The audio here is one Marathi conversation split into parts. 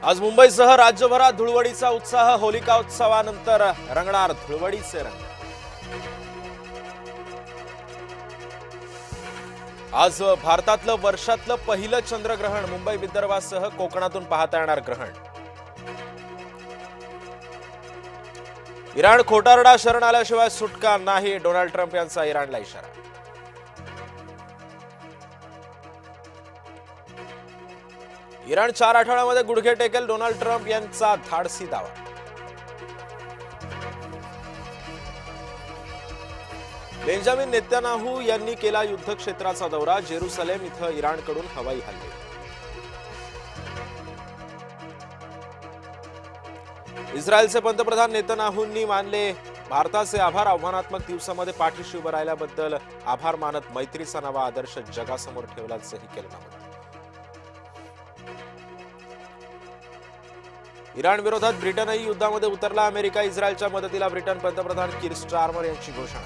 आज मुंबईसह राज्यभरात धुळवडीचा उत्साह. होलिका उत्सवानंतर रंगणार धुळवडीचे रंग. आज भारतातलं वर्षातलं पहिलं चंद्रग्रहण. मुंबई विदर्भासह कोकणातून पाहता येणार ग्रहण. इराण खोटारडा शरण आल्याशिवाय सुटका नाही. डोनाल्ड ट्रम्प यांचा इराणला इशारा. इराण 4 आठवड्यामध्ये गुडघे टेकेल. डोनाल्ड ट्रम्प यांचा धाडसी दावा. बेंजामिन नेतन्याहू यांनी केला युद्ध क्षेत्राचा दौरा. जेरुसलेम इथं इराणकडून हवाई हल्ले. इस्रायलचे पंतप्रधान नेतन्याहूंनी मानले भारताचे आभार. आव्हानात्मक दिवसामध्ये पाठीशी उभं राहिल्याबद्दल आभार मानत मैत्रीचा नवा आदर्श जगासमोर ठेवल्याचंही केलं नमूद. इराण विरोधात ब्रिटनही युद्धामध्ये उतरला. अमेरिका इस्रायलच्या मदतीला ब्रिटन. पंतप्रधान कीर स्टारमर यांची घोषणा.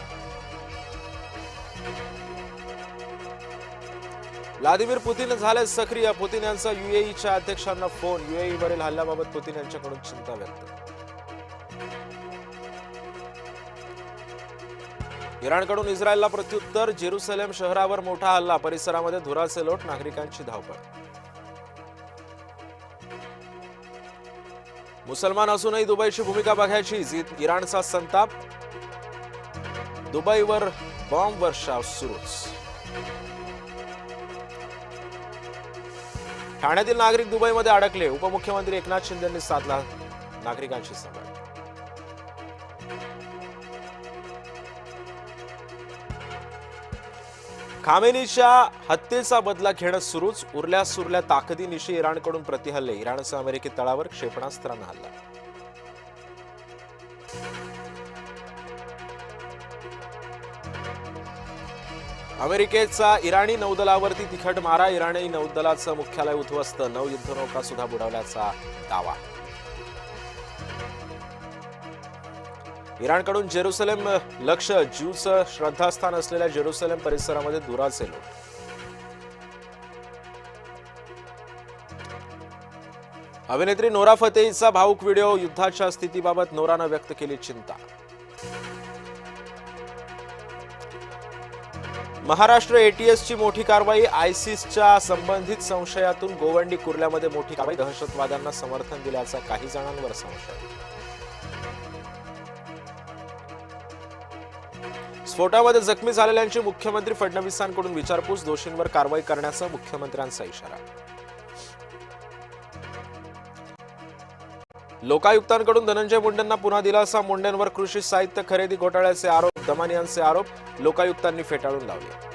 व्लादिमीर पुतीन झाले सक्रिय. पुतीन यांचा यूएईच्या अध्यक्षांना फोन. यूएईवरील हल्ल्याबाबत पुतीन यांच्याकडून चिंता व्यक्त. इराणकडून इस्रायलला प्रत्युत्तर. जेरुसलेम शहरावर मोठा हल्ला. परिसरामध्ये धुराचे लोट. नागरिकांची धावपळ. मुसलमान असूनही दुबईची भूमिका बघायची. इराणचा संताप. दुबईवर बॉम्ब वर्षाव सुरूच. ठाण्यातील नागरिक दुबईमध्ये अडकले. उपमुख्यमंत्री एकनाथ शिंदे यांनी साधला नागरिकांशी संवाद. खामेनीच्या हत्येचा बदला घेणं सुरूच. उरल्या सुरल्या ताकदीनिशी इराणकडून प्रतिहल्ले. इराणचा अमेरिकी तळावर क्षेपणास्त्रांना हल्ला. अमेरिकेचा इराणी नौदलावरती तिखट मारा. इराणी नौदलाचं मुख्यालय उद्ध्वस्त. 9 युद्धनौका सुद्धा बुडावल्याचा दावा. इराणकडून जेरुसलेम लक्ष्य. ज्यूचं श्रद्धास्थान असलेल्या जेरुसलेम परिसरामध्ये धुराचे लोट. अभिनेत्री नोरा फतेहीचा भावुक व्हिडिओ. युद्धाच्या स्थितीबाबत नोरानं व्यक्त केली चिंता. महाराष्ट्र एटीएसची मोठी कारवाई. आयसिसच्या संबंधित संशयातून गोवंडी कुर्ल्यामध्ये मोठी कारवाई. दहशतवाद्यांना समर्थन दिल्याचा काही जणांवर संशय. स्फोटामध्ये जखमी झालेल्यांची मुख्यमंत्री फडणवीसांकडून विचारपूस. दोषींवर कारवाई करण्याचा मुख्यमंत्र्यांचा इशारा. लोकायुक्तांकडून धनंजय मुंडेंना पुन्हा दिलासा. मुंडेंवर कृषी साहित्य खरेदी घोटाळ्याचे आरोप. दमानियांचे आरोप लोकायुक्तांनी फेटाळून लावले.